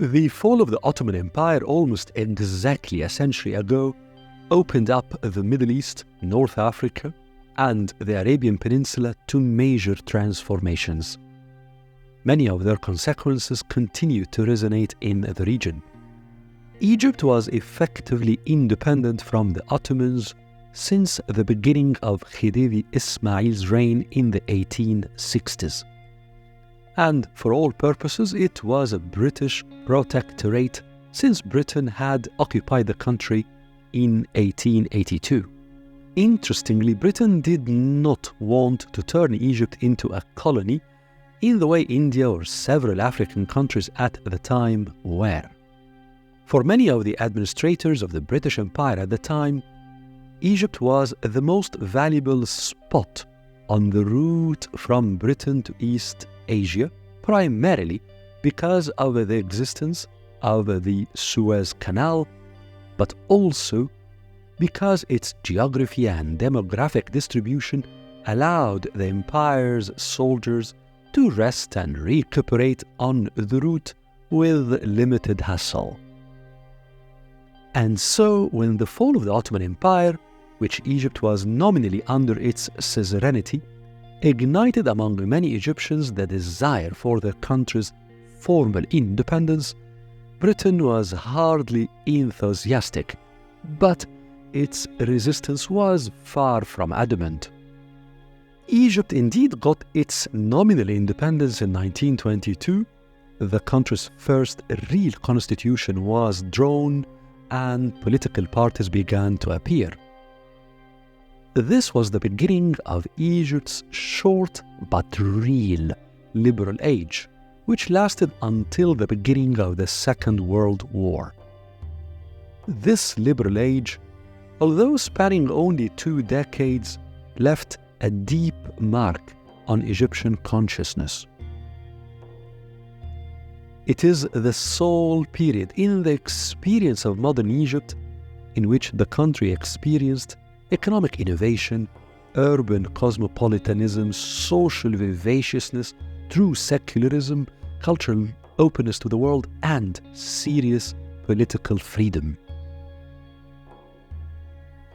The fall of the Ottoman Empire almost exactly a century ago opened up the Middle East, North Africa, and the Arabian Peninsula to major transformations. Many of their consequences continue to resonate in the region. Egypt was effectively independent from the Ottomans since the beginning of Khedive Ismail's reign in the 1860s. And for all purposes, it was a British protectorate since Britain had occupied the country in 1882. Interestingly, Britain did not want to turn Egypt into a colony in the way India or several African countries at the time were. For many of the administrators of the British Empire at the time, Egypt was the most valuable spot on the route from Britain to East Asia, primarily because of the existence of the Suez Canal, but also because its geography and demographic distribution allowed the empire's soldiers to rest and recuperate on the route with limited hassle. And so, when the fall of the Ottoman Empire, which Egypt was nominally under its suzerainty, ignited among many Egyptians the desire for their country's formal independence, Britain was hardly enthusiastic, but its resistance was far from adamant. Egypt indeed got its nominal independence in 1922. The country's first real constitution was drawn and political parties began to appear. This was the beginning of Egypt's short but real liberal age, which lasted until the beginning of the Second World War. This liberal age, although spanning only 2 decades, left a deep mark on Egyptian consciousness. It is the sole period in the experience of modern Egypt in which the country experienced economic innovation, urban cosmopolitanism, social vivaciousness, true secularism, cultural openness to the world, and serious political freedom.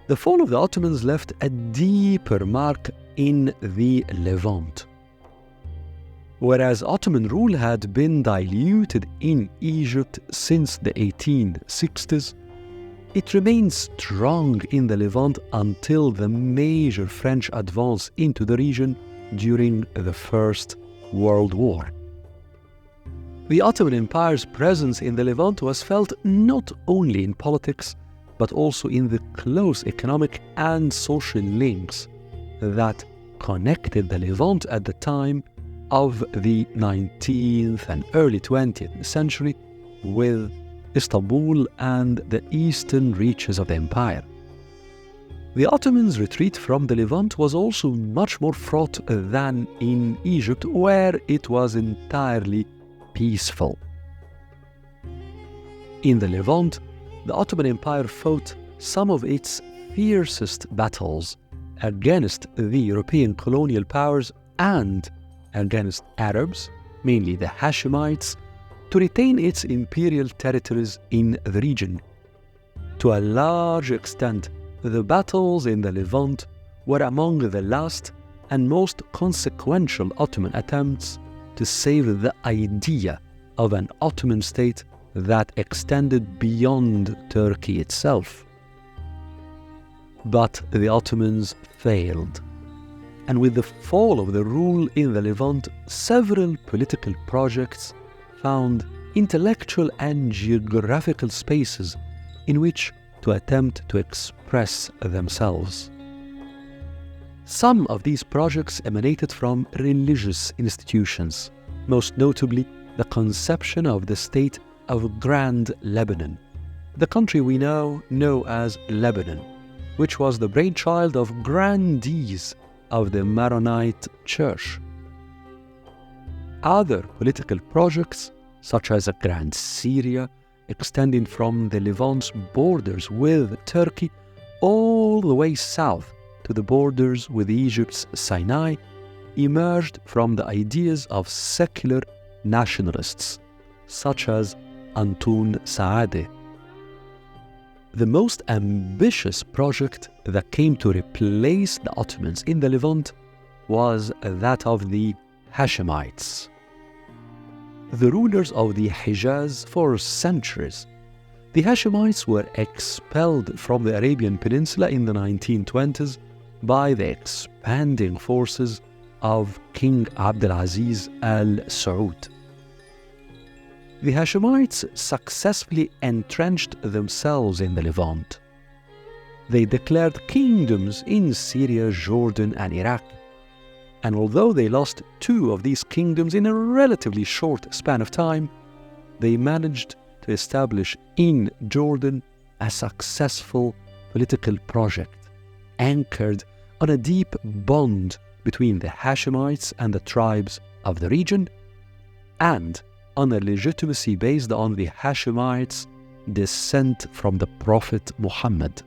The fall of the Ottomans left a deeper mark in the Levant. Whereas Ottoman rule had been diluted in Egypt since the 1860s, it remained strong in the Levant until the major French advance into the region during the First World War. The Ottoman Empire's presence in the Levant was felt not only in politics, but also in the close economic and social links that connected the Levant at the time of the 19th and early 20th century with Istanbul and the eastern reaches of the empire. The Ottomans' retreat from the Levant was also much more fraught than in Egypt, where it was entirely peaceful. In the Levant, the Ottoman Empire fought some of its fiercest battles against the European colonial powers and against Arabs, mainly the Hashemites, to retain its imperial territories in the region. To a large extent, the battles in the Levant were among the last and most consequential Ottoman attempts to save the idea of an Ottoman state that extended beyond Turkey itself. But the Ottomans failed, and with the fall of the rule in the Levant, several political projects found intellectual and geographical spaces in which to attempt to express themselves. Some of these projects emanated from religious institutions, most notably the conception of the state of Grand Lebanon, the country we now know as Lebanon, which was the brainchild of grandees of the Maronite Church. Other political projects, such as a Grand Syria, extending from the Levant's borders with Turkey all the way south to the borders with Egypt's Sinai, emerged from the ideas of secular nationalists, such as Antoun Saadeh. The most ambitious project that came to replace the Ottomans in the Levant was that of the Hashemites. The rulers of the Hijaz for centuries. The Hashemites were expelled from the Arabian Peninsula in the 1920s by the expanding forces of King Abdulaziz Al Saud. The Hashemites successfully entrenched themselves in the Levant. They declared kingdoms in Syria, Jordan, and Iraq. And although they lost 2 of these kingdoms in a relatively short span of time, they managed to establish in Jordan a successful political project anchored on a deep bond between the Hashemites and the tribes of the region, and on a legitimacy based on the Hashemites' descent from the Prophet Muhammad.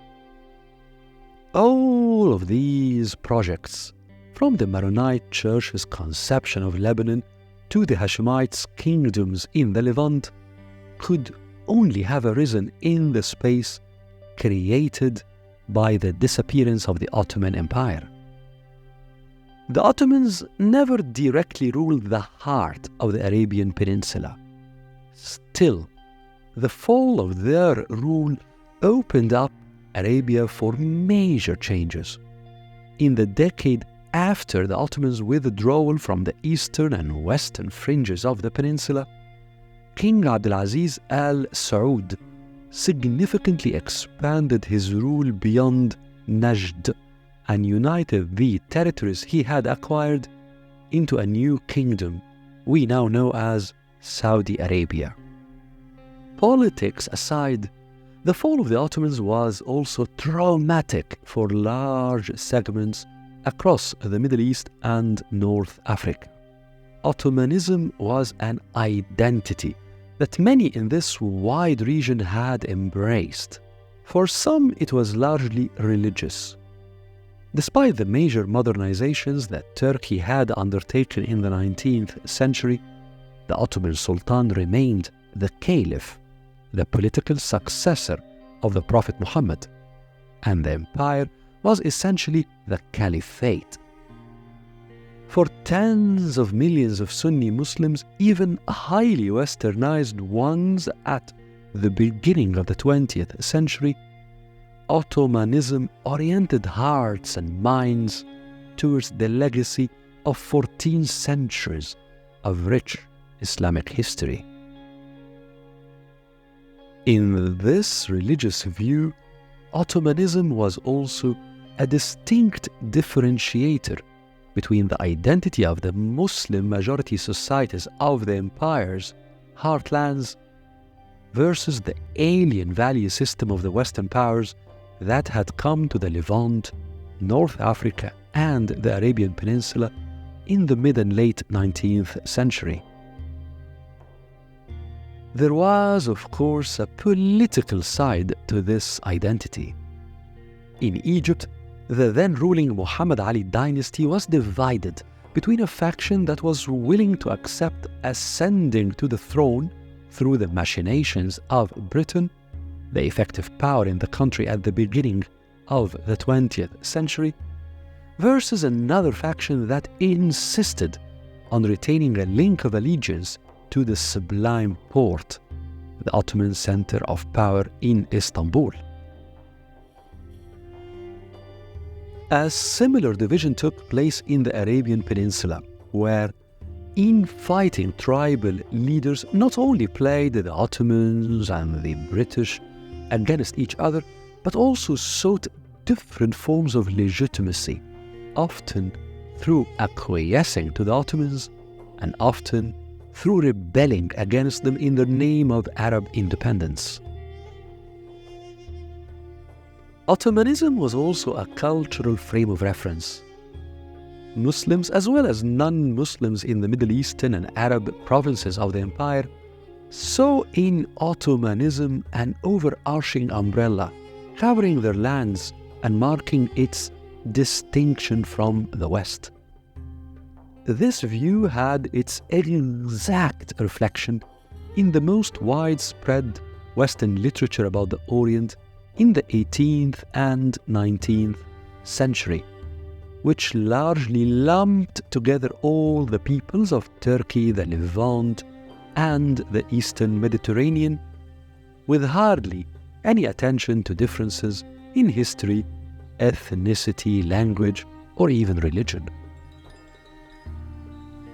All of these projects, from the Maronite Church's conception of Lebanon to the Hashemites' kingdoms in the Levant, could only have arisen in the space created by the disappearance of the Ottoman Empire. The Ottomans never directly ruled the heart of the Arabian Peninsula. Still, the fall of their rule opened up Arabia for major changes. In the decade after the Ottomans' withdrawal from the eastern and western fringes of the peninsula, King Abdulaziz Al Saud significantly expanded his rule beyond Najd and united the territories he had acquired into a new kingdom we now know as Saudi Arabia. Politics aside, the fall of the Ottomans was also traumatic for large segments across the Middle East and North Africa. Ottomanism was an identity that many in this wide region had embraced. For some, it was largely religious. Despite the major modernizations that Turkey had undertaken in the 19th century, the Ottoman Sultan remained the Caliph, the political successor of the Prophet Muhammad, and the empire was essentially the Caliphate. For tens of millions of Sunni Muslims, even highly westernized ones at the beginning of the 20th century, Ottomanism oriented hearts and minds towards the legacy of 14 centuries of rich Islamic history. In this religious view, Ottomanism was also a distinct differentiator between the identity of the Muslim majority societies of the empire's heartlands versus the alien value system of the Western powers that had come to the Levant, North Africa, and the Arabian Peninsula in the mid and late 19th century. There was, of course, a political side to this identity. In Egypt, the then ruling Muhammad Ali dynasty was divided between a faction that was willing to accept ascending to the throne through the machinations of Britain, the effective power in the country at the beginning of the 20th century, versus another faction that insisted on retaining a link of allegiance to the Sublime Porte, the Ottoman center of power in Istanbul. A similar division took place in the Arabian Peninsula, where infighting tribal leaders not only played the Ottomans and the British against each other, but also sought different forms of legitimacy, often through acquiescing to the Ottomans and often through rebelling against them in the name of Arab independence. Ottomanism was also a cultural frame of reference. Muslims, as well as non-Muslims in the Middle Eastern and Arab provinces of the empire, saw in Ottomanism an overarching umbrella covering their lands and marking its distinction from the West. This view had its exact reflection in the most widespread Western literature about the Orient in the 18th and 19th century, which largely lumped together all the peoples of Turkey, the Levant, and the Eastern Mediterranean, with hardly any attention to differences in history, ethnicity, language, or even religion.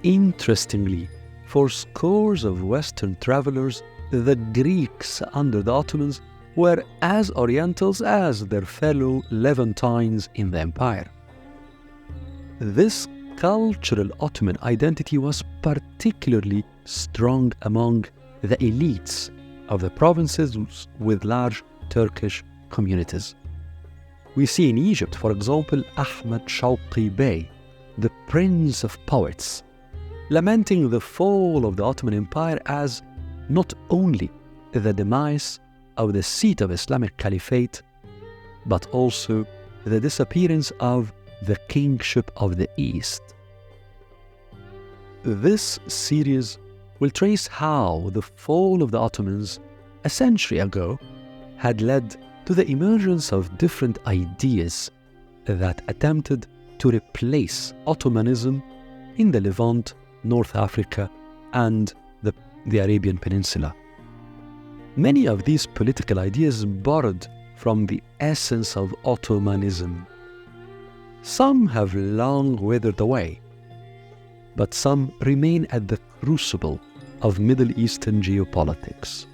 Interestingly, for scores of Western travelers, the Greeks under the Ottomans were as Orientals as their fellow Levantines in the empire. This cultural Ottoman identity was particularly strong among the elites of the provinces with large Turkish communities. We see in Egypt, for example, Ahmed Shawqi Bey, the Prince of Poets, lamenting the fall of the Ottoman Empire as not only the demise of the seat of Islamic Caliphate, but also the disappearance of the kingship of the East. This series will trace how the fall of the Ottomans a century ago had led to the emergence of different ideas that attempted to replace Ottomanism in the Levant, North Africa, and the Arabian Peninsula. Many of these political ideas borrowed from the essence of Ottomanism. Some have long withered away, but some remain at the crucible of Middle Eastern geopolitics.